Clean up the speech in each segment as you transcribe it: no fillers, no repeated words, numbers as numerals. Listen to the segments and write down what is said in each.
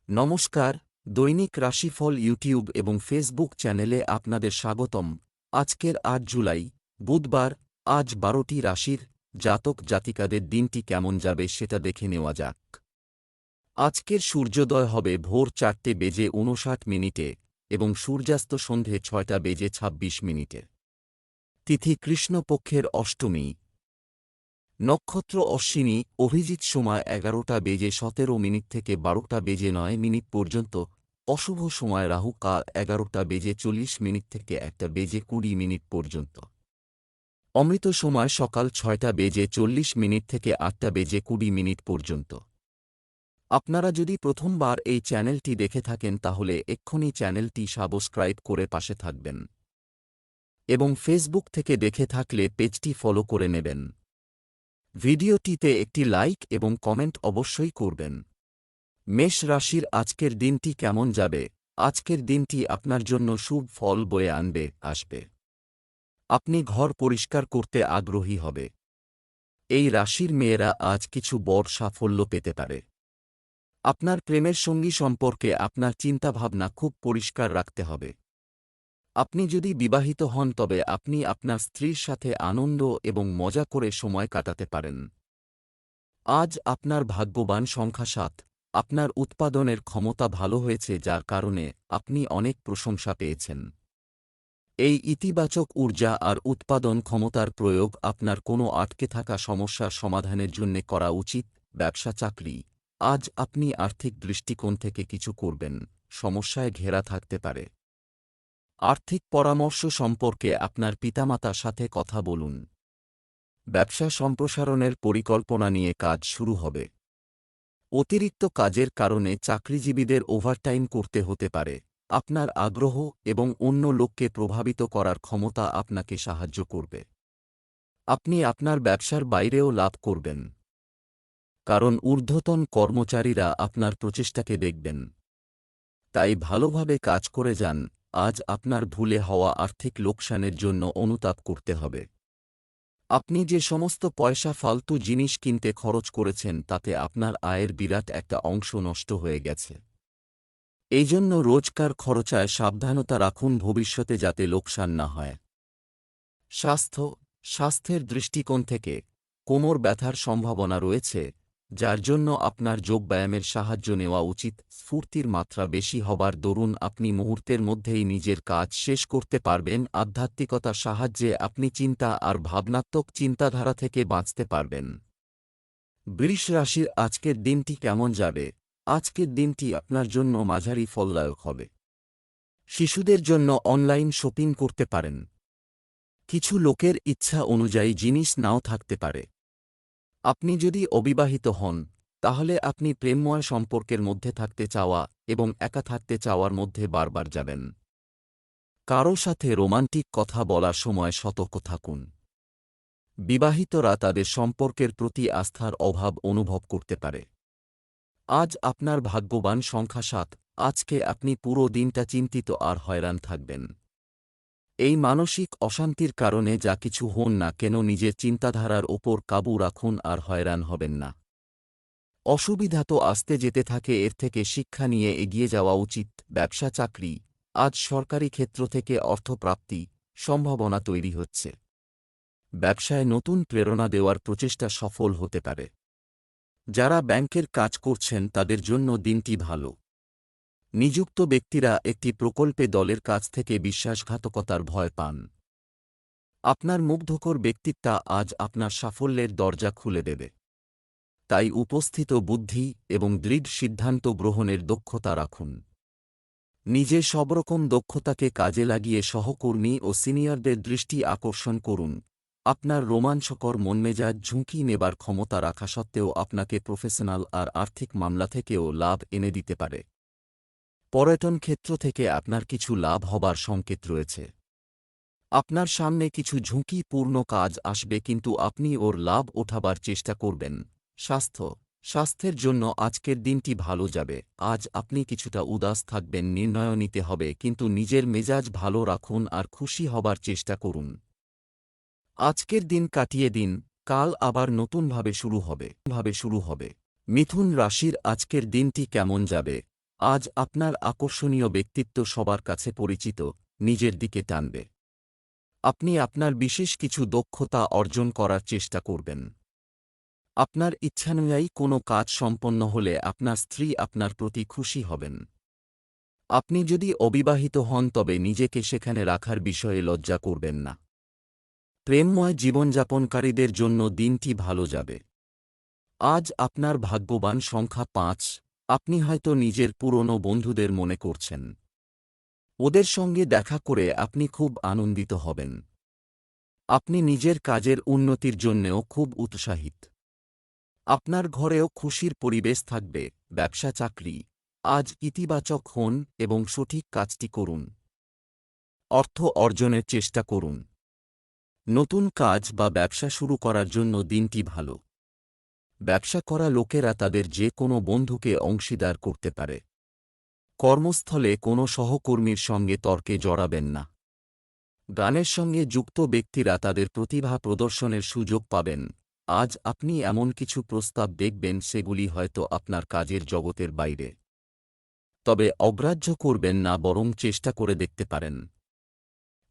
নমস্কার, দৈনিক রাশিফল ইউটিউব এবং ফেসবুক চ্যানেলে আপনাদের স্বাগতম। আজকের ৮ জুলাই, বুধবার। আজ ১২টি রাশির জাতক জাতিকাদের দিনটি কেমন যাবে সেটা দেখে নেওয়া যাক। আজকের সূর্যোদয় হবে ভোর ৪:৫৯ এবং সূর্যাস্ত সন্ধে ৬:২৬ তিথি কৃষ্ণপক্ষের অষ্টমী। নক্ষত্র অশ্বিনী। অভিজিৎ সময় ১১:১৭ থেকে ১২:০৯ পর্যন্ত। অশুভ সময় রাহু কাল ১১:৪০ থেকে ১:২০ পর্যন্ত। অমৃত সময় সকাল ৬:৪০ থেকে ৮:২০ পর্যন্ত। আপনারা যদি প্রথমবার এই চ্যানেলটি দেখে থাকেন তাহলে এক্ষুনি চ্যানেলটি সাবস্ক্রাইব করে পাশে থাকবেন এবং ফেসবুক থেকে দেখে থাকলে পেজটি ফলো করে নেবেন। ভিডিওটিতে একটি লাইক এবং কমেন্ট অবশ্যই করবেন। মেষ রাশির আজকের দিনটি কেমন যাবে? আজকের দিনটি আপনার জন্য শুভ ফল বয়ে আসবে। আপনি ঘর পরিষ্কার করতে আগ্রহী হবে। এই রাশির মেয়েরা আজ কিছু বড় সাফল্য পেতে পারে। আপনার প্রেমের সঙ্গী সম্পর্কে আপনার চিন্তাভাবনা খুব পরিষ্কার রাখতে হবে। আপনি যদি বিবাহিত হন তবে আপনি আপনার স্ত্রীর সাথে আনন্দ এবং মজা করে সময় কাটাতে পারেন। আজ আপনার ভাগ্যবান সংখ্যা ৭। আপনার উৎপাদনের ক্ষমতা ভালো হয়েছে যার কারণে আপনি অনেক প্রশংসা পেয়েছেন। এই ইতিবাচক ঊর্জা আর উৎপাদন ক্ষমতার প্রয়োগ আপনার কোনো আটকে থাকা সমস্যার সমাধানের জন্য করা উচিত। ব্যবসা চাকরি। আজ আপনি আর্থিক দৃষ্টিকোণ থেকে কিছু করবেন, সমস্যায় ঘেরা থাকতে পারে। আর্থিক পরামর্শ সম্পর্কে আপনার পিতামাতার সাথে কথা বলুন। ব্যবসা সম্প্রসারণের পরিকল্পনা নিয়ে কাজ শুরু হবে। অতিরিক্ত কাজের কারণে চাকরিজীবীদের ওভারটাইম করতে হতে পারে। আপনার আগ্রহ এবং অন্য লোককে প্রভাবিত করার ক্ষমতা আপনাকে সাহায্য করবে। আপনি আপনার ব্যবসার বাইরেও লাভ করবেন, কারণ ঊর্ধ্বতন কর্মচারীরা আপনার প্রচেষ্টাকে দেখবেন। তাই ভালোভাবে কাজ করে যান। আজ আপনার ভুলে হওয়া আর্থিক লোকসানের জন্য অনুতাপ করতে হবে। আপনি যে সমস্ত পয়সা ফালতু জিনিস কিনতে খরচ করেছেন তাতে আপনার আয়ের বিরাট একটা অংশ নষ্ট হয়ে গেছে। এই জন্য রোজকার খরচায় সাবধানতা রাখুন ভবিষ্যতে যাতে লোকসান না হয়। স্বাস্থ্যের দৃষ্টিকোণ থেকে কোমর ব্যথার সম্ভাবনা রয়েছে, যার জন্য আপনার যোগব্যায়ামের সাহায্য নেওয়া উচিত। স্ফূর্তির মাত্রা বেশি হবার দরুন আপনি মুহূর্তের মধ্যেই নিজের কাজ শেষ করতে পারবেন। আধ্যাত্মিকতার সাহায্যে আপনি চিন্তা আর ভাবনাত্মক চিন্তাধারা থেকে বাঁচতে পারবেন। বৃষ রাশির আজকের দিনটি কেমন যাবে? আজকের দিনটি আপনার জন্য মাঝারি ফলদায়ক হবে। শিশুদের জন্য অনলাইন শপিং করতে পারেন। কিছু লোকের ইচ্ছা অনুযায়ী জিনিস নাও থাকতে পারে। আপনি যদি অবিবাহিত হন তাহলে আপনি প্রেমময় সম্পর্কের মধ্যে থাকতে চাওয়া এবং একা থাকতে চাওয়ার মধ্যে বারবার যাবেন। কারো সাথে রোমান্টিক কথা বলার সময় সতর্ক থাকুন। বিবাহিতরা তাদের সম্পর্কের প্রতি আস্থার অভাব অনুভব করতে পারে। আজ আপনার ভাগ্যবান সংখ্যা ৭। আজকে আপনি পুরো দিনটা চিন্তিত আর হয়রান থাকবেন। এই মানসিক অশান্তির কারণে যা কিছু হন না কেন নিজের চিন্তাধারার ওপর কাবু রাখুন আর হয়রান হবেন না। অসুবিধা তো আসতে যেতে থাকে, এর থেকে শিক্ষা নিয়ে এগিয়ে যাওয়া উচিত। ব্যবসা চাকরি। আজ সরকারি ক্ষেত্র থেকে অর্থপ্রাপ্তি সম্ভাবনা তৈরি হচ্ছে। ব্যবসায় নতুন প্রেরণা দেওয়ার প্রচেষ্টা সফল হতে পারে। যারা ব্যাংকের কাজ করছেন তাদের জন্য দিনটি ভালো। নিযুক্ত ব্যক্তিরা একটি প্রকল্পে দলের কাছ থেকে বিশ্বাসঘাতকতার ভয় পান। আপনার মুগ্ধকর ব্যক্তিত্ব আজ আপনার সাফল্যের দরজা খুলে দেবে। তাই উপস্থিত বুদ্ধি এবং দৃঢ় সিদ্ধান্ত গ্রহণের দক্ষতা রাখুন। নিজে সবরকম দক্ষতাকে কাজে লাগিয়ে সহকর্মী ও সিনিয়রদের দৃষ্টি আকর্ষণ করুন। আপনার রোমাঞ্চকর মনমেজাজ ঝুঁকি নেবার ক্ষমতা রাখা সত্ত্বেও আপনাকে প্রফেশনাল আর আর্থিক মামলা থেকেও লাভ এনে দিতে পারে। পর্যটন ক্ষেত্র থেকে আপনার কিছু লাভ হবার সংকেত রয়েছে। আপনার সামনে কিছু ঝুঁকিপূর্ণ কাজ আসবে কিন্তু আপনি ওর লাভ ওঠাবার চেষ্টা করবেন। স্বাস্থ্যের জন্য আজকের দিনটি ভালো যাবে। আজ আপনি কিছুটা উদাস থাকবেন, নির্ণয় নিতে হবে, কিন্তু নিজের মেজাজ ভালো রাখুন আর খুশি হবার চেষ্টা করুন। আজকের দিন কাটিয়ে দিন, কাল আবার নতুনভাবে শুরু হবে। মিথুন রাশির আজকের দিনটি কেমন যাবে? আজ আপনার আকর্ষণীয় ব্যক্তিত্ব সবার কাছে পরিচিত, নিজের দিকে টানবে। আপনি আপনার বিশেষ কিছু দক্ষতা অর্জন করার চেষ্টা করবেন। আপনার ইচ্ছানুযায়ী কোনো কাজ সম্পন্ন হলে আপনার স্ত্রী আপনার প্রতি খুশি হবেন। আপনি যদি অবিবাহিত হন তবে নিজেকে সেখানে রাখার বিষয়ে লজ্জা করবেন না। প্রেমময় জীবনযাপনকারীদের জন্য দিনটি ভালো যাবে। আজ আপনার ভাগ্যবান সংখ্যা ৫। আপনি হয়তো নিজের পুরনো বন্ধুদের মনে করছেন। ওদের সঙ্গে দেখা করে আপনি খুব আনন্দিত হবেন। আপনি নিজের কাজের উন্নতির জন্যেও খুব উৎসাহিত। আপনার ঘরেও খুশির পরিবেশ থাকবে। ব্যবসা চাকরি, আজ ইতিবাচক হন এবং সঠিক কাজটি করুন। অর্থ অর্জনের চেষ্টা করুন। নতুন কাজ বা ব্যবসা শুরু করার জন্য দিনটি ভালো। ব্যবসা করা লোকেরা তাদের যে কোনো বন্ধুকে অংশীদার করতে পারে। কর্মস্থলে কোনো সহকর্মীর সঙ্গে তর্কে জড়াবেন না। গানের সঙ্গে যুক্ত ব্যক্তিরা তাদের প্রতিভা প্রদর্শনের সুযোগ পাবেন। আজ আপনি এমন কিছু প্রস্তাব দেখবেন সেগুলি হয়তো আপনার কাজের জগতের বাইরে। তবে অগ্রাহ্য করবেন না, বরং চেষ্টা করে দেখতে পারেন।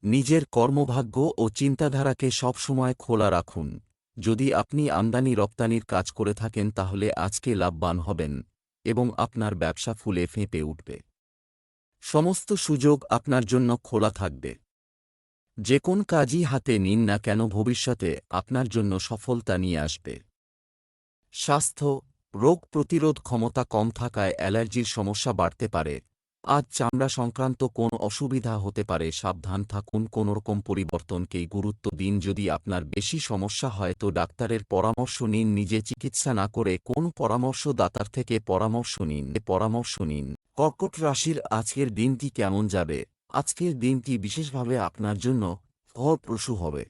নিজের কর্মভাগ্য ও চিন্তাধারাকে সবসময় খোলা রাখুন। যদি আপনি আমদানি রপ্তানির কাজ করে থাকেন তাহলে আজকে লাভবান হবেন এবং আপনার ব্যবসা ফুলে ফেঁপে উঠবে। সমস্ত সুযোগ আপনার জন্য খোলা থাকবে। যে কোন কাজই হাতে নিন না কেন ভবিষ্যতে আপনার জন্য সফলতা নিয়ে আসবে। স্বাস্থ্য, রোগ প্রতিরোধ ক্ষমতা কম থাকায় অ্যালার্জির সমস্যা বাড়তে পারে। আজ চামড়া সংক্রান্ত কোন অসুবিধা হতে পারে, সাবধান থাকুন। কোনোরকম পরিবর্তনকেই গুরুত্ব দিন। যদি আপনার বেশি সমস্যা হয় তো ডাক্তারের পরামর্শ নিন। নিজে চিকিৎসা না করে কোন পরামর্শদাতার থেকে পরামর্শ নিন। কর্কট রাশির আজকের দিনটি কেমন যাবে? আজকের দিনটি বিশেষভাবে আপনার জন্য ফলপ্রসূ হবে।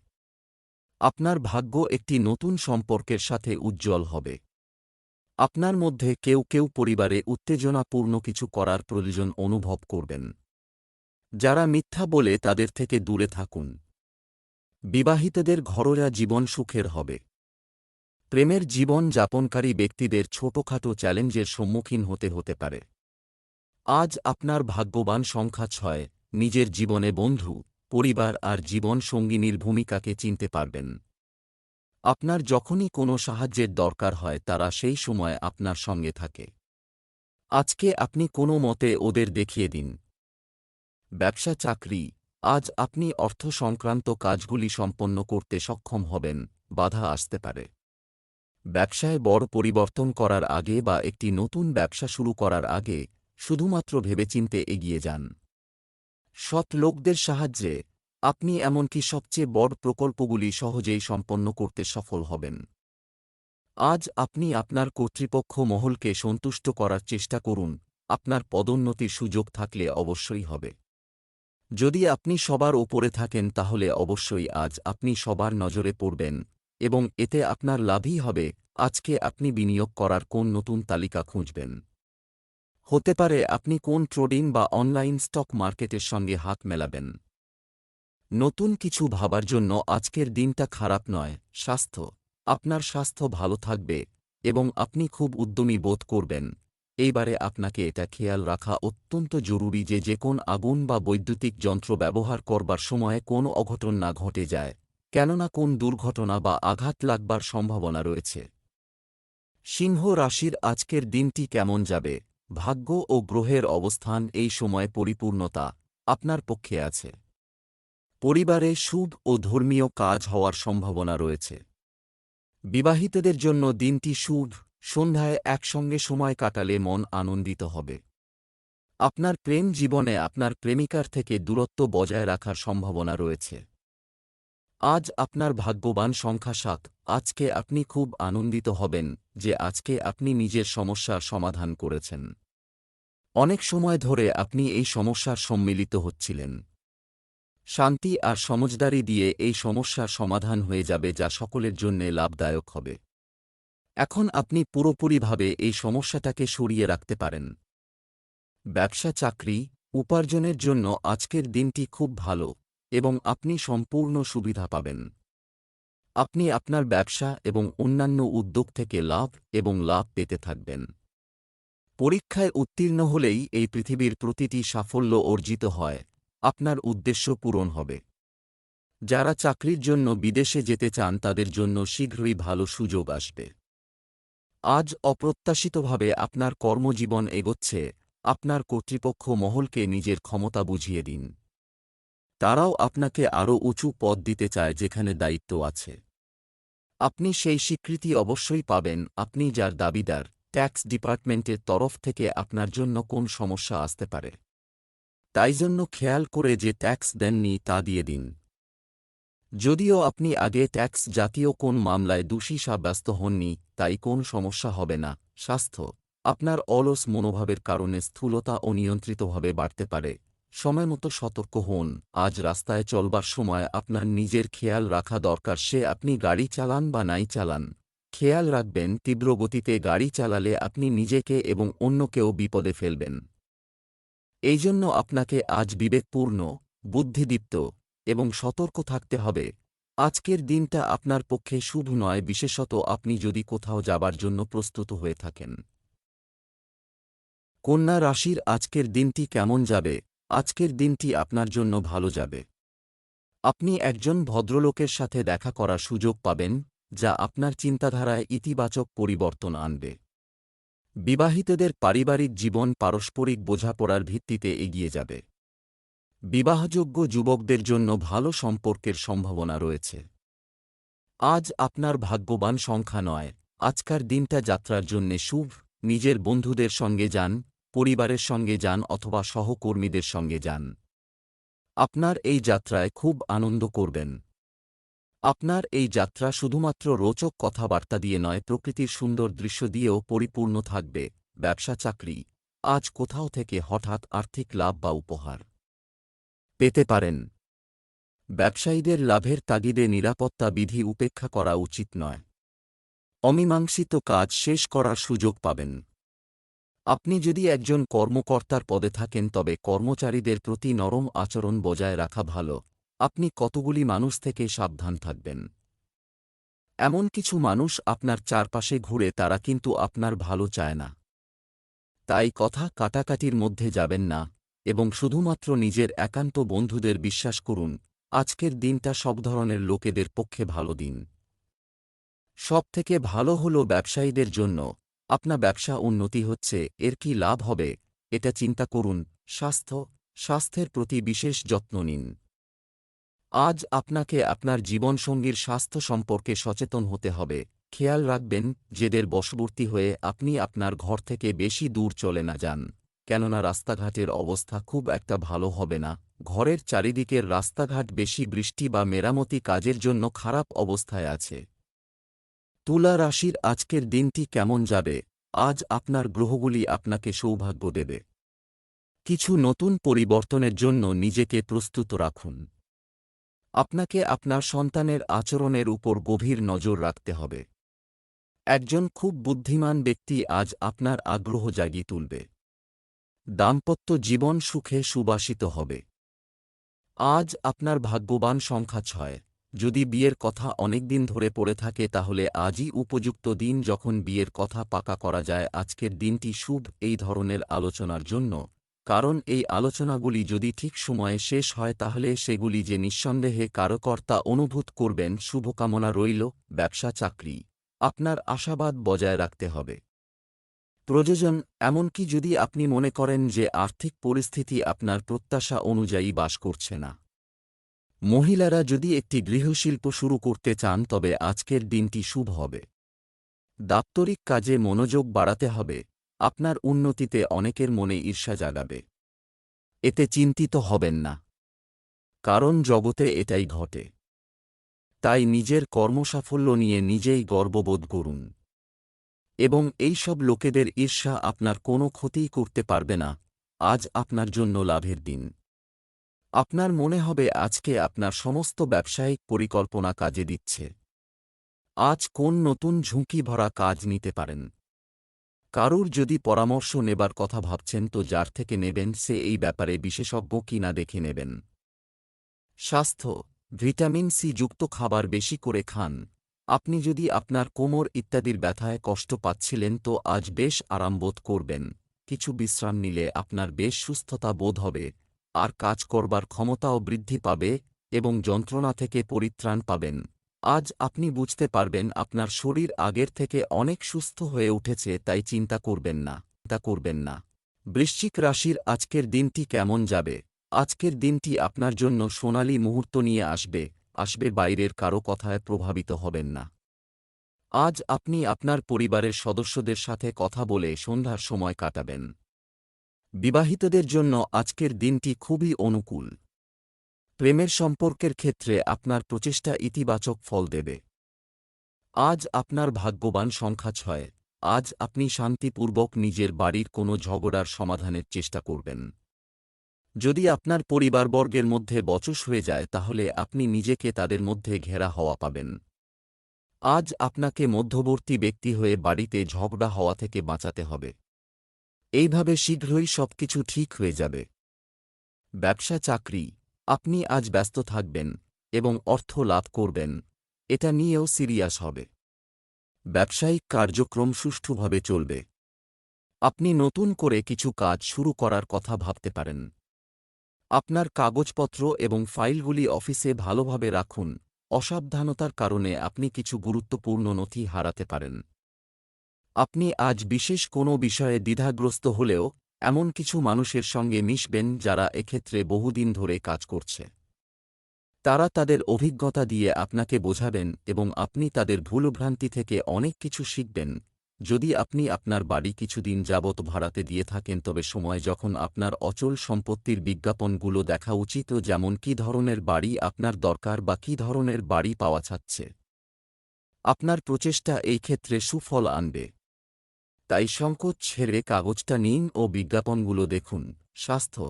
আপনার ভাগ্য একটি নতুন সম্পর্কের সাথে উজ্জ্বল হবে। আপনার মধ্যে কেউ কেউ পরিবারে উত্তেজনাপূর্ণ কিছু করার প্রয়োজন অনুভব করবেন। যারা মিথ্যা বলে তাদের থেকে দূরে থাকুন। বিবাহিতদের ঘরোয়া জীবন সুখের হবে। প্রেমের জীবন যাপনকারী ব্যক্তিদের ছোটখাটো চ্যালেঞ্জের সম্মুখীন হতে পারে। আজ আপনার ভাগ্যবান সংখ্যা ৬। নিজের জীবনে বন্ধু, পরিবার আর জীবন সঙ্গিনীর ভূমিকাকে চিনতে পারবেন। আপনার যখনই কোনো সাহায্যের দরকার হয় তারা সেই সময় আপনার সঙ্গে থাকে। আজকে আপনি কোনো মতে ওদের দেখিয়ে দিন। ব্যবসা চাকরি, আজ আপনি অর্থ সংক্রান্ত কাজগুলি সম্পন্ন করতে সক্ষম হবেন। বাধা আসতে পারে। ব্যবসায় বড় পরিবর্তন করার আগে বা একটি নতুন ব্যবসা শুরু করার আগে শুধুমাত্র ভেবেচিন্তে এগিয়ে যান। সৎ লোকদের সাহায্যে আপনি এমনকি সবচেয়ে বড় প্রকল্পগুলি সহজেই সম্পন্ন করতে সফল হবেন। আজ আপনি আপনার কর্তৃপক্ষ মহলকে সন্তুষ্ট করার চেষ্টা করুন। আপনার পদোন্নতির সুযোগ থাকলে অবশ্যই হবে। যদি আপনি সবার ওপরে থাকেন তাহলে অবশ্যই আজ আপনি সবার নজরে পড়বেন এবং এতে আপনার লাভই হবে। আজকে আপনি বিনিয়োগ করার কোন নতুন তালিকা খুঁজবেন। হতে পারে আপনি কোন ট্রেডিং বা অনলাইন স্টক মার্কেটের সঙ্গে হাত মেলাবেন। নতুন কিছু ভাবার জন্য আজকের দিনটা খারাপ নয়। স্বাস্থ্য, আপনার স্বাস্থ্য ভালো থাকবে এবং আপনি খুব উদ্যমী বোধ করবেন। এইবারে আপনাকে এটা খেয়াল রাখা অত্যন্ত জরুরি যে কোন আগুন বা বৈদ্যুতিক যন্ত্র ব্যবহার করবার সময়ে কোনো অঘটন না ঘটে যায়, কেননা কোন দুর্ঘটনা বা আঘাত লাগবার সম্ভাবনা রয়েছে। সিংহ রাশির আজকের দিনটি কেমন যাবে? ভাগ্য ও গ্রহের অবস্থান এই সময় পরিপূর্ণতা আপনার পক্ষে আছে। পরিবারে শুভ ও ধর্মীয় কাজ হওয়ার সম্ভাবনা রয়েছে। বিবাহিতদের জন্য দিনটি শুভ। সন্ধ্যায় একসঙ্গে সময় কাটালে মন আনন্দিত হবে। আপনার প্রেম জীবনে আপনার প্রেমিকার থেকে দূরত্ব বজায় রাখার সম্ভাবনা রয়েছে। আজ আপনার ভাগ্যবান সংখ্যা ৭। আজকে আপনি খুব আনন্দিত হবেন যে আজকে আপনি নিজের সমস্যার সমাধান করেছেন। অনেক সময় ধরে আপনি এই সমস্যার সম্মিলিত হচ্ছিলেন। শান্তি আর সমঝদারি দিয়ে এই সমস্যার সমাধান হয়ে যাবে, যা সকলের জন্যে লাভদায়ক হবে। এখন আপনি পুরোপুরিভাবে এই সমস্যাটাকে সরিয়ে রাখতে পারেন। ব্যবসা চাকরি, উপার্জনের জন্য আজকের দিনটি খুব ভালো এবং আপনি সম্পূর্ণ সুবিধা পাবেন। আপনি আপনার ব্যবসা এবং অন্যান্য উদ্যোগ থেকে লাভ পেতে থাকবেন। পরীক্ষায় উত্তীর্ণ হলেই এই পৃথিবীর প্রতিটি সাফল্য অর্জিত হয়, আপনার উদ্দেশ্য পূরণ হবে। যারা চাকরির জন্য বিদেশে যেতে চান তাদের জন্য শীঘ্রই ভালো সুযোগ আসবে। আজ অপ্রত্যাশিতভাবে আপনার কর্মজীবন এগোচ্ছে, আপনার কর্তৃপক্ষ মহলকে নিজের ক্ষমতা বুঝিয়ে দিন। তারাও আপনাকে আরও উঁচু পদ দিতে চায় যেখানে দায়িত্ব আছে। আপনি সেই স্বীকৃতি অবশ্যই পাবেন আপনি যার দাবিদার। ট্যাক্স ডিপার্টমেন্টের তরফ থেকে আপনার জন্য কোন সমস্যা আসতে পারে, তাই জন্য খেয়াল করে যে ট্যাক্স দেননি তা দিয়ে দিন। যদিও আপনি আগে ট্যাক্স জাতীয় কোন মামলায় দোষী সাব্যস্ত হননি, তাই কোন সমস্যা হবে না। স্বাস্থ্য, আপনার অলস মনোভাবের কারণে স্থূলতা অনিয়ন্ত্রিতভাবে বাড়তে পারে। সময়মতো সতর্ক হন। আজ রাস্তায় চলবার সময় আপনার নিজের খেয়াল রাখা দরকার, সে আপনি গাড়ি চালান বা নাই চালান। খেয়াল রাখবেন তীব্র গতিতে গাড়ি চালালে আপনি নিজেকে এবং অন্যকেও বিপদে ফেলবেন। এই জন্য আপনাকে আজ বিবেকপূর্ণ, বুদ্ধিদীপ্ত এবং সতর্ক থাকতে হবে। আজকের দিনটা আপনার পক্ষে শুভ নয়, বিশেষত আপনি যদি কোথাও যাবার জন্য প্রস্তুত হয়ে থাকেন। কন্যা রাশির আজকের দিনটি কেমন যাবে? আজকের দিনটি আপনার জন্য ভালো যাবে। আপনি একজন ভদ্রলোকের সাথে দেখা করার সুযোগ পাবেন, যা আপনার চিন্তাধারায় ইতিবাচক পরিবর্তন আনবে। বিবাহিতদের পারিবারিক জীবন পারস্পরিক বোঝাপড়ার ভিত্তিতে এগিয়ে যাবে। বিবাহযোগ্য যুবকদের জন্য ভালো সম্পর্কের সম্ভাবনা রয়েছে। আজ আপনার ভাগ্যবান সংখ্যা নয়। আজকার দিনটা যাত্রার জন্যে শুভ। নিজের বন্ধুদের সঙ্গে যান, পরিবারের সঙ্গে যান অথবা সহকর্মীদের সঙ্গে যান। আপনার এই যাত্রায় খুব আনন্দ করবেন। আপনার এই যাত্রা শুধুমাত্র রোচক কথাবার্তা দিয়ে নয়, প্রকৃতির সুন্দর দৃশ্য দিয়েও পরিপূর্ণ থাকবে। ব্যবসা চাকরি, আজ কোথাও থেকে হঠাৎ আর্থিক লাভ বা উপহার পেতে পারেন। ব্যবসায়ীদের লাভের তাগিদে নিরাপত্তা বিধি উপেক্ষা করা উচিত নয়। অমীমাংসিত কাজ শেষ করার সুযোগ পাবেন। আপনি যদি একজন কর্মকর্তার পদে থাকেন তবে কর্মচারীদের প্রতি নরম আচরণ বজায় রাখা ভালো। আপনি কতগুলি মানুষ থেকে সাবধান থাকবেন। এমন কিছু মানুষ আপনার চারপাশে ঘুরে, তারা কিন্তু আপনার ভালো চায় না। তাই কথা কাটাকাটির মধ্যে যাবেন না এবং শুধুমাত্র নিজের একান্ত বন্ধুদের বিশ্বাস করুন। আজকের দিনটা সব ধরনের লোকেদের পক্ষে ভালো দিন। সবথেকে ভালো হল ব্যবসায়ীদের জন্য। আপনার ব্যবসা উন্নতি হচ্ছে, এর কি লাভ হবে এটা চিন্তা করুন। স্বাস্থ্যের প্রতি বিশেষ যত্ন নিন। আজ আপনাকে আপনার জীবনসঙ্গীর স্বাস্থ্য সম্পর্কে সচেতন হতে হবে। খেয়াল রাখবেন জেদের বশবর্তী হয়ে আপনি আপনার ঘর থেকে বেশি দূর চলে না যান, কেননা রাস্তাঘাটের অবস্থা খুব একটা ভালো হবে না। ঘরের চারিদিকের রাস্তাঘাট বেশি বৃষ্টি বা মেরামতি কাজের জন্য খারাপ অবস্থায় আছে। তুলা রাশির আজকের দিনটি কেমন যাবে? আজ আপনার গ্রহগুলি আপনাকে সৌভাগ্য দেবে। কিছু নতুন পরিবর্তনের জন্য নিজেকে প্রস্তুত রাখুন। আপনাকে আপনার সন্তানের আচরণের উপর গভীর নজর রাখতে হবে। একজন খুব বুদ্ধিমান ব্যক্তি আজ আপনার আগ্রহ জাগিয়ে তুলবে। দাম্পত্য জীবন সুখে সুবাসিত হবে। আজ আপনার ভাগ্যবান সংখ্যা 6। যদি বিয়ের কথা অনেকদিন ধরে পড়ে থাকে তাহলে আজই উপযুক্ত দিন যখন বিয়ের কথা পাকা করা যায়। আজকের দিনটি শুভ এই ধরনের আলোচনার জন্য, কারণ এই আলোচনাগুলি যদি ঠিক সময়ে শেষ হয় তাহলে সেগুলি যে নিঃসন্দেহে কারকর্তা অনুভূত করবেন। শুভকামনা রইল। ব্যবসা চাকরি, আপনার আশাবাদ বজায় রাখতে হবে। প্রযোজন, এমনকি যদি আপনি মনে করেন যে আর্থিক পরিস্থিতি আপনার প্রত্যাশা অনুযায়ী বাস করছে না। মহিলারা যদি একটি গৃহশিল্প শুরু করতে চান তবে আজকের দিনটি শুভ হবে। দাপ্তরিক কাজে মনোযোগ বাড়াতে হবে। আপনার উন্নতিতে অনেকের মনে ঈর্ষা জাগাবে। এতে চিন্তিত হবেন না, কারণ জগতে এটাই ঘটে। তাই নিজের কর্মসাফল্য নিয়ে নিজেই গর্ববোধ করুন এবং এই সব লোকেদের ঈর্ষা আপনার কোনো ক্ষতিই করতে পারবে না। আজ আপনার জন্য লাভের দিন। আপনার মনে হবে আজকে আপনার সমস্ত ব্যবসায়িক পরিকল্পনা কাজে দিচ্ছে। আজ কোন নতুন ঝুঁকি ভরা কাজ নিতে পারেন। কারুর যদি পরামর্শ নেবার কথা ভাবছেন তো যার থেকে নেবেন সে এই ব্যাপারে বিশেষজ্ঞ কিনা দেখে নেবেন। স্বাস্থ্য, ভিটামিন সি যুক্ত খাবার বেশি করে খান। আপনি যদি আপনার কোমর ইত্যাদির ব্যথায় কষ্ট পাচ্ছিলেন তো আজ বেশ আরাম বোধ করবেন। কিছু বিশ্রাম নিলে আপনার বেশ সুস্থতা বোধ হবে, আর কাজ করবার ক্ষমতাও বৃদ্ধি পাবে এবং যন্ত্রণা থেকে পরিত্রাণ পাবেন। আজ আপনি বুঝতে পারবেন আপনার শরীর আগের থেকে অনেক সুস্থ হয়ে উঠেছে, তাই চিন্তা করবেন না। বৃশ্চিক রাশির আজকের দিনটি কেমন যাবে? আজকের দিনটি আপনার জন্য সোনালী মুহূর্ত নিয়ে আসবে বাইরের কারো কথায় প্রভাবিত হবেন না। আজ আপনি আপনার পরিবারের সদস্যদের সাথে কথা বলে সন্ধ্যার সময় কাটাবেন। বিবাহিতদের জন্য আজকের দিনটি খুবই অনুকূল। প্রেমের সম্পর্কের ক্ষেত্রে আপনার প্রচেষ্টা ইতিবাচক ফল দেবে। আজ আপনার ভাগ্যবান সংখ্যা 6। আজ আপনি শান্তিপূর্বক নিজের বাড়ির কোনো ঝগড়ার সমাধানের চেষ্টা করবেন। যদি আপনার পরিবারবর্গের মধ্যে বচস হয়ে যায় তাহলে আপনি নিজেকে তাদের মধ্যে ঘেরা হওয়া পাবেন। আজ আপনাকে মধ্যবর্তী ব্যক্তি হয়ে বাড়িতে ঝগড়া হওয়া থেকে বাঁচাতে হবে। এইভাবে শীঘ্রই সবকিছু ঠিক হয়ে যাবে। ব্যবসা চাকরি, আপনি আজ ব্যস্ত থাকবেন এবং অর্থ লাভ করবেন, এটা নিয়েও সিরিয়াস হবে। ব্যবসায়িক কার্যক্রম সুষ্ঠুভাবে চলবে। আপনি নতুন করে কিছু কাজ শুরু করার কথা ভাবতে পারেন। আপনার কাগজপত্র এবং ফাইলগুলি অফিসে ভালোভাবে রাখুন, অসাবধানতার কারণে আপনি কিছু গুরুত্বপূর্ণ নথি হারাতে পারেন। আপনি আজ বিশেষ কোনো বিষয়ে দ্বিধাগ্রস্ত হলেও এমন কিছু মানুষের সঙ্গে মিশবেন যারা এক্ষেত্রে বহুদিন ধরে কাজ করছে। তারা তাদের অভিজ্ঞতা দিয়ে আপনাকে বোঝাবেন এবং আপনি তাদের ভুলভ্রান্তি থেকে অনেক কিছু শিখবেন। যদি আপনি আপনার বাড়ি কিছুদিন যাবৎ ভাড়াতে দিয়ে থাকেন তবে সময় যখন আপনার অচল সম্পত্তির বিজ্ঞাপনগুলো দেখা উচিত, যেমন কী ধরনের বাড়ি আপনার দরকার বা কী ধরনের বাড়ি পাওয়া যাচ্ছে। আপনার প্রচেষ্টা এই ক্ষেত্রে সুফল আনবে। তাই সংকোচ ছেড়ে কাগজটা নিন ও বিজ্ঞাপনগুলো দেখুন। স্বাস্থ্য,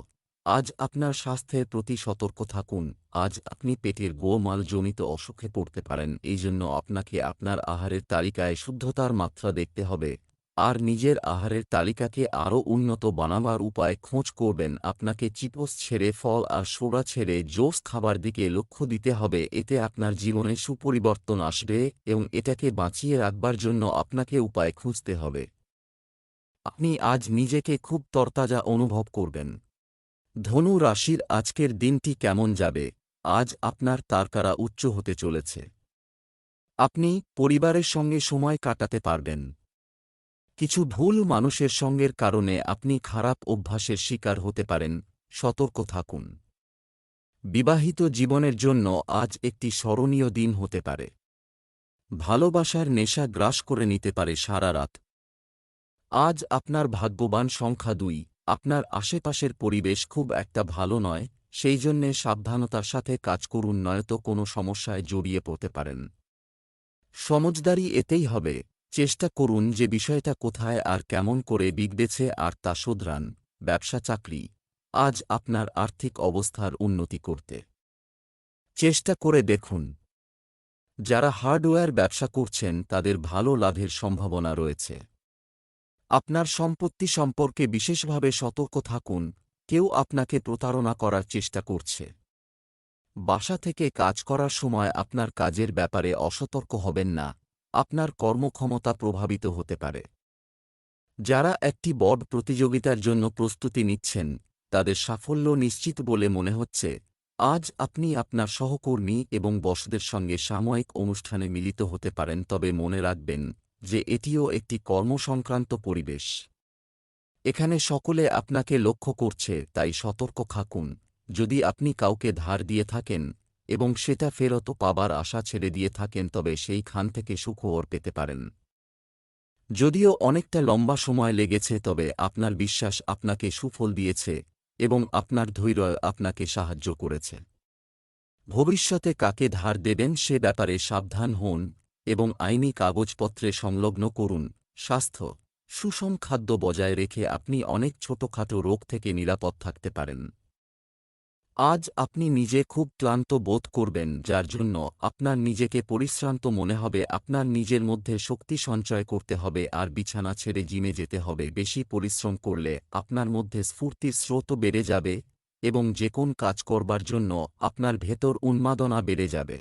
আজ আপনার স্বাস্থ্যের প্রতি সতর্ক থাকুন। আজ আপনি পেটের গোলমালজনিত অসুখে পড়তে পারেন, এই জন্য আপনাকে আপনার আহারের তালিকায় শুদ্ধতার মাত্রা দেখতে হবে আর নিজের আহারের তালিকাকে আরও উন্নত বানাবার উপায় খোঁজ করবেন। আপনাকে চিপস ছেড়ে ফল আর সোডা ছেড়ে জোস খাবার দিকে লক্ষ্য দিতে হবে, এতে আপনার জীবনে সুপরিবর্তন আসবে এবং এটাকে বাঁচিয়ে রাখবার জন্য আপনাকে উপায় খুঁজতে হবে। আপনি আজ নিজেকে খুব তরতাজা অনুভব করবেন। ধনু রাশির আজকের দিনটি কেমন যাবে? আজ আপনার তারকারা উচ্চ হতে চলেছে। আপনি পরিবারের সঙ্গে সময় কাটাতে পারবেন। কিছু ভুল মানুষের সঙ্গের কারণে আপনি খারাপ অভ্যাসের শিকার হতে পারেন, সতর্ক থাকুন। বিবাহিত জীবনের জন্য আজ একটি স্মরণীয় দিন হতে পারে। ভালোবাসার নেশা গ্রাস করে নিতে পারে সারা রাত। আজ আপনার ভাগ্যবান সংখ্যা 2। আপনার আশেপাশের পরিবেশ খুব একটা ভালো নয়, সেই জন্যে সাবধানতার সাথে কাজ করুন, নয়তো কোনো সমস্যায় জড়িয়ে পড়তে পারেন। সমজদারি এতেই হবে। চেষ্টা করুন যে বিষয়টা কোথায় আর কেমন করে বিগড়েছে আর তা শোধরান। ব্যবসা চাকরি, আজ আপনার আর্থিক অবস্থার উন্নতি করতে চেষ্টা করে দেখুন। যারা হার্ডওয়্যার ব্যবসা করছেন তাদের ভালো লাভের সম্ভাবনা রয়েছে। আপনার সম্পত্তি সম্পর্কে বিশেষভাবে সতর্ক থাকুন, কেউ আপনাকে প্রতারণা করার চেষ্টা করছে। বাসা থেকে কাজ করার সময় আপনার কাজের ব্যাপারে অসতর্ক হবেন না, আপনার কর্মক্ষমতা প্রভাবিত হতে পারে। যারা একটি বড় প্রতিযোগিতার জন্য প্রস্তুতি নিচ্ছেন তাদের সাফল্য নিশ্চিত বলে মনে হচ্ছে। আজ আপনি আপনার সহকর্মী এবং বসদের সঙ্গে সাময়িক অনুষ্ঠানে মিলিত হতে পারেন, তবে মনে রাখবেন যে এটিও একটি কর্মসংক্রান্ত পরিবেশ। এখানে সকলে আপনাকে লক্ষ্য করছে, তাই সতর্ক থাকুন। যদি আপনি কাউকে ধার দিয়ে থাকেন এবং সেটা ফেরত পাবার আশা ছেড়ে দিয়ে থাকেন তবে সেই খান থেকে সুখবর পেতে পারেন। যদিও অনেকটা লম্বা সময় লেগেছে তবে আপনার বিশ্বাস আপনাকে সুফল দিয়েছে এবং আপনার ধৈর্য আপনাকে সাহায্য করেছে। ভবিষ্যতে কাকে ধার দেবেন সে ব্যাপারে সাবধান হন এবং আইনি কাগজপত্রে সংলগ্ন করুন। স্বাস্থ্য, সুষম খাদ্য বজায় রেখে আপনি অনেক ছোটখাটো রোগ থেকে নিরাপদ থাকতে পারেন। আজ আপনি নিজে খুব ক্লান্ত বোধ করবেন, যার জন্য আপনার নিজেকে পরিশ্রান্ত মনে হবে। আপনার নিজের মধ্যে শক্তি সঞ্চয় করতে হবে আর বিছানা ছেড়ে জিমে যেতে হবে। বেশি পরিশ্রম করলে আপনার মধ্যে স্ফূর্তির স্রোত বেড়ে যাবে এবং যে কোন কাজ করবার জন্য আপনার ভেতর উন্মাদনা বেড়ে যাবে।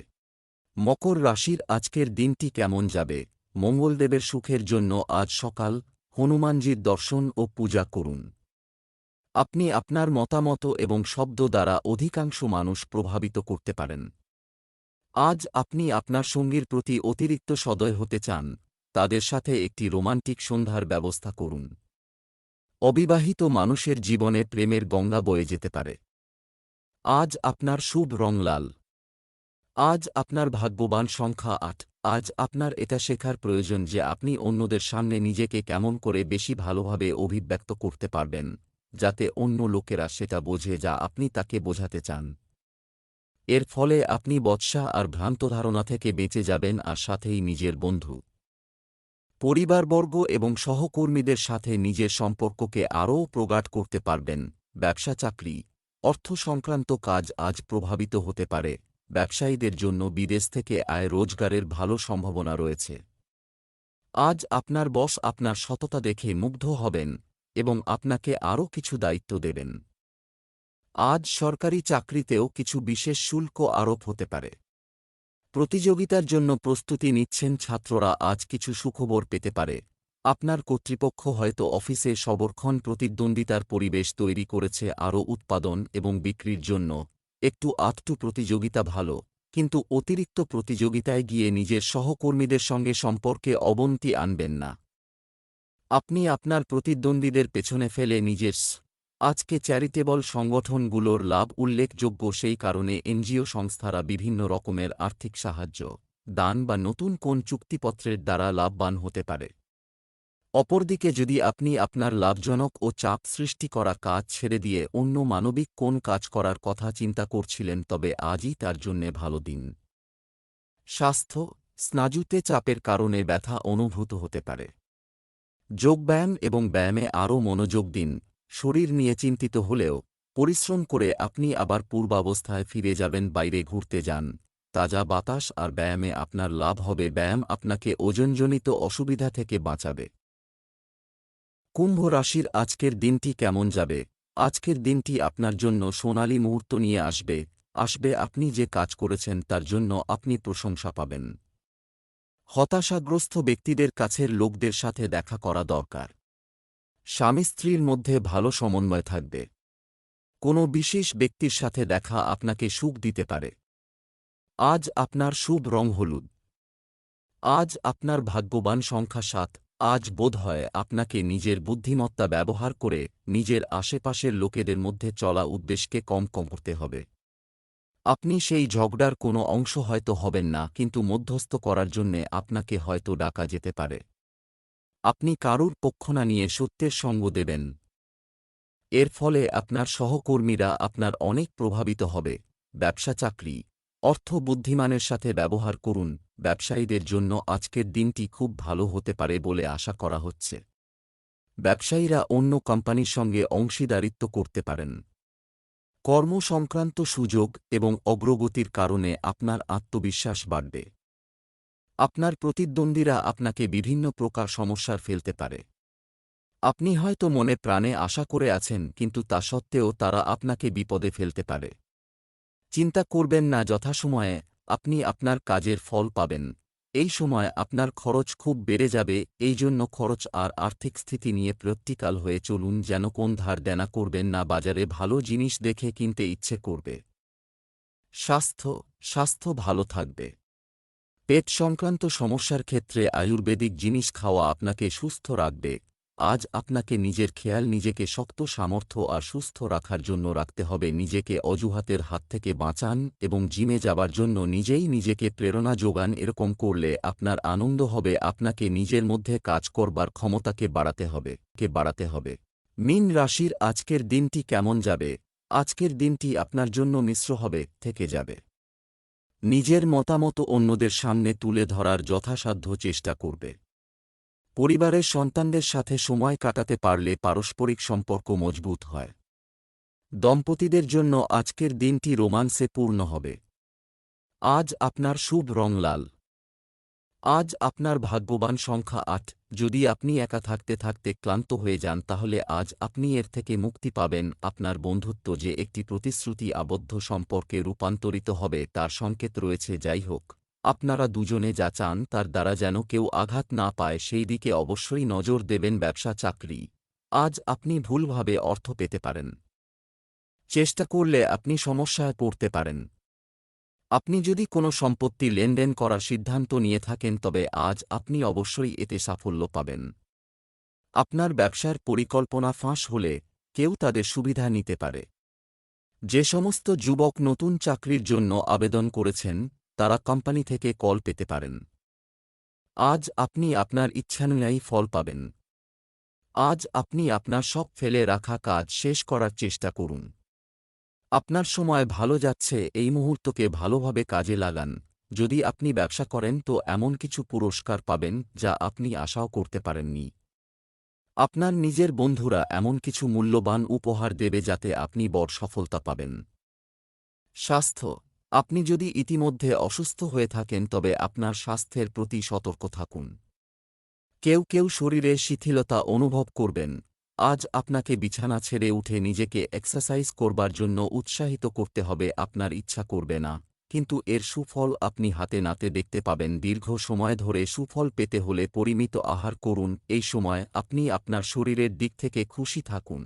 মকর রাশির আজকের দিনটি কেমন যাবে? মঙ্গলদেবের সুখের জন্য আজ সকাল হনুমানজির দর্শন ও পূজা করুন। আপনি আপনার মতামত এবং শব্দ দ্বারা অধিকাংশ মানুষ প্রভাবিত করতে পারেন। আজ আপনি আপনার সঙ্গীর প্রতি অতিরিক্ত সদয় হতে চান, তাদের সাথে একটি রোমান্টিক সন্ধ্যার ব্যবস্থা করুন। অবিবাহিত মানুষের জীবনে প্রেমের গঙ্গা বয়ে যেতে পারে। আজ আপনার শুভ রং লাল। আজ আপনার ভাগ্যবান সংখ্যা ৮। আজ আপনার এটা শেখার প্রয়োজন যে আপনি অন্যদের সামনে নিজেকে কেমন করে বেশি ভালোভাবে অভিব্যক্ত করতে পারবেন, যাতে অন্য লোকেরা সেটা বোঝে যা আপনি তাকে বোঝাতে চান। এর ফলে আপনি বৎসা আর ভ্রান্ত ধারণা থেকে বেঁচে যাবেন আর সাথেই নিজের বন্ধু, পরিবারবর্গ এবং সহকর্মীদের সাথে নিজের সম্পর্ককে আরও প্রগাঢ় করতে পারবেন। ব্যবসা চাকরি, অর্থ সংক্রান্ত কাজ আজ প্রভাবিত হতে পারে। ব্যবসায়ীদের জন্য বিদেশ থেকে আয় রোজগারের ভালো সম্ভাবনা রয়েছে। আজ আপনার বস আপনার সততা দেখে মুগ্ধ হবেন এবং আপনাকে আরও কিছু দায়িত্ব দেবেন। আজ সরকারি চাকরিতেও কিছু বিশেষ শুল্ক আরোপ হতে পারে। প্রতিযোগিতার জন্য প্রস্তুতি নিচ্ছেন ছাত্ররা আজ কিছু সুখবর পেতে পারে। আপনার কর্তৃপক্ষ হয়তো অফিসে সবরক্ষণ প্রতিদ্বন্দ্বিতার পরিবেশ তৈরি করেছে আরও উৎপাদন এবং বিক্রির জন্য। একটু আধটু প্রতিযোগিতা ভালো, কিন্তু অতিরিক্ত প্রতিযোগিতায় গিয়ে নিজের সহকর্মীদের সঙ্গে সম্পর্কে অবনতি আনবেন না। আপনি আপনার প্রতিদ্বন্দ্বীদের পেছনে ফেলে নিজের আজকে চ্যারিটেবল সংগঠনগুলোর লাভ উল্লেখযোগ্য, সেই কারণে এনজিও সংস্থারা বিভিন্ন রকমের আর্থিক সাহায্য, দান বা নতুন কোন চুক্তিপত্রের দ্বারা লাভবান হতে পারে। অপরদিকে যদি আপনি আপনার লাভজনক ও চাপ সৃষ্টি করা কাজ ছেড়ে দিয়ে অন্য মানবিক কোন কাজ করার কথা চিন্তা করছিলেন, তবে আজই তার জন্যে ভালো দিন। স্বাস্থ্য, স্নায়ুতে চাপের কারণে ব্যথা অনুভূত হতে পারে। যোগব্যায়াম এবং ব্যায়ামে আরও মনোযোগ দিন। শরীর নিয়ে চিন্তিত হলেও পরিশ্রম করে আপনি আবার পূর্বাবস্থায় ফিরে যাবেন। বাইরে ঘুরতে যান, তাজা বাতাস আর ব্যায়ামে আপনার লাভ হবে। ব্যায়াম আপনাকে ওজনজনিত অসুবিধা থেকে বাঁচাবে। কুম্ভ রাশির আজকের দিনটি কেমন যাবে? আজকের দিনটি আপনার জন্য সোনালী মুহূর্ত নিয়ে আসবে। আপনি যে কাজ করেছেন তার জন্য আপনি প্রশংসা পাবেন। হতাশাগ্রস্ত ব্যক্তিদের কাছের লোকদের সাথে দেখা করা দরকার। স্বামী স্ত্রীর মধ্যে ভালো সমন্বয় থাকবে। কোনো বিশেষ ব্যক্তির সাথে দেখা আপনাকে সুখ দিতে পারে। আজ আপনার শুভ রং হলুদ। আজ আপনার ভাগ্যবান সংখ্যা ৭। আজ বোধহয় আপনাকে নিজের বুদ্ধিমত্তা ব্যবহার করে নিজের আশেপাশের লোকেদের মধ্যে চলা উদ্দেশ্যকে কম করতে হবে। আপনি সেই ঝগড়ার কোনো অংশ হয়তো হবেন না, কিন্তু মধ্যস্থ করার জন্যে আপনাকে হয়তো ডাকা যেতে পারে। আপনি কারুর পক্ষ না নিয়ে সত্যের সঙ্গ দেবেন। এর ফলে আপনার সহকর্মীরা আপনার অনেক প্রভাবিত হবে। ব্যবসা চাকরি, অর্থ বুদ্ধিমানের সাথে ব্যবহার করুন। ব্যবসায়ীদের জন্য আজকের দিনটি খুব ভালো হতে পারে বলে আশা করা হচ্ছে। ব্যবসায়ীরা অন্য কোম্পানির সঙ্গে অংশীদারিত্ব করতে পারেন। কর্মসংক্রান্ত সুযোগ এবং অগ্রগতির কারণে আপনার আত্মবিশ্বাস বাড়বে। আপনার প্রতিদ্বন্দ্বীরা আপনাকে বিভিন্ন প্রকার সমস্যার ফেলতে পারে। আপনি হয়তো মনে প্রাণে আশা করে আছেন, কিন্তু তা সত্ত্বেও তারা আপনাকে বিপদে ফেলতে পারে। চিন্তা করবেন না, যথাসময়ে আপনি আপনার কাজের ফল পাবেন। এই সময় আপনার খরচ খুব বেড়ে যাবে, এই জন্য খরচ আর আর্থিক স্থিতি নিয়ে প্র্যাকটিক্যাল হয়ে চলুন, যেন কোন ধার দেনা করবেন না। বাজারে ভালো জিনিস দেখে কিনতে ইচ্ছে করবে। স্বাস্থ্য ভালো থাকবে। পেট সংক্রান্ত সমস্যার ক্ষেত্রে আয়ুর্বেদিক জিনিস খাওয়া আপনাকে সুস্থ রাখবে। আজ আপনাকে নিজের খেয়াল নিজেকে শক্ত, সামর্থ্য আর সুস্থ রাখার জন্য রাখতে হবে। নিজেকে অজুহাতের হাত থেকে বাঁচান এবং জিমে যাবার জন্য নিজেই নিজেকে প্রেরণা যোগান। এরকম করলে আপনার আনন্দ হবে। আপনাকে নিজের মধ্যে কাজ করবার ক্ষমতাকে বাড়াতে হবে। মীন রাশির আজকের দিনটি কেমন যাবে? আজকের দিনটি আপনার জন্য মিশ্র থেকে যাবে। নিজের মতামত অন্যদের সামনে তুলে ধরার যথাসাধ্য চেষ্টা করবে। পরিবারের সন্তানদের সাথে সময় কাটাতে পারলে পারস্পরিক সম্পর্ক মজবুত হয়। দম্পতিদের জন্য আজকের দিনটি রোমান্সে পূর্ণ হবে। আজ আপনার শুভ রং লাল। আজ আপনার ভাগ্যবান সংখ্যা ৮। যদি আপনি একা থাকতে থাকতে ক্লান্ত হয়ে যান, তাহলে আজ আপনি এর থেকে মুক্তি পাবেন। আপনার বন্ধুত্ব যে একটি প্রতিশ্রুতি আবদ্ধ সম্পর্কে রূপান্তরিত হবে তার সংকেত রয়েছে। যাই হোক, আপনারা দুজনে যা চান তার দ্বারা যেন কেউ আঘাত না পায় সেই দিকে অবশ্যই নজর দেবেন। ব্যবসা চাকরি, আজ আপনি ভুলভাবে অর্থ পেতে পারেন। চেষ্টা করলে আপনি সমস্যায় পড়তে পারেন। আপনি যদি কোনো সম্পত্তি লেনদেন করার সিদ্ধান্ত নিয়ে থাকেন তবে আজ আপনি অবশ্যই এতে সাফল্য পাবেন। আপনার ব্যবসার পরিকল্পনা ফাঁস হলে কেউ তাদের সুবিধা নিতে পারে। যে সমস্ত যুবক নতুন চাকরির জন্য আবেদন করেছেন তারা কোম্পানি থেকে কল পেতে পারেন। আজ আপনি আপনার ইচ্ছানুযায়ী ফল পাবেন। আজ আপনি আপনার সব ফেলে রাখা কাজ শেষ করার চেষ্টা করুন। আপনার সময় ভালো যাচ্ছে, এই মুহূর্তকে ভালোভাবে কাজে লাগান। যদি আপনি ব্যবসা করেন তো এমন কিছু পুরস্কার পাবেন যা আপনি আশাও করতে পারেননি। আপনার নিজের বন্ধুরা এমন কিছু মূল্যবান উপহার দেবে যাতে আপনি বড় সফলতা পাবেন। স্বাস্থ্য, আপনি যদি ইতিমধ্যে অসুস্থ হয়ে থাকেন তবে আপনার স্বাস্থ্যের প্রতি সতর্ক থাকুন। কেউ কেউ শরীরে শিথিলতা অনুভব করবেন। আজ আপনাকে বিছানা ছেড়ে উঠে নিজেকে এক্সারসাইজ করবার জন্য উৎসাহিত করতে হবে। আপনার ইচ্ছা করবে না, কিন্তু এর সুফল আপনি হাতে নাতে দেখতে পাবেন। দীর্ঘ সময় ধরে সুফল পেতে হলে পরিমিত আহার করুন। এই সময় আপনি আপনার শরীরের দিক থেকে খুশি থাকুন।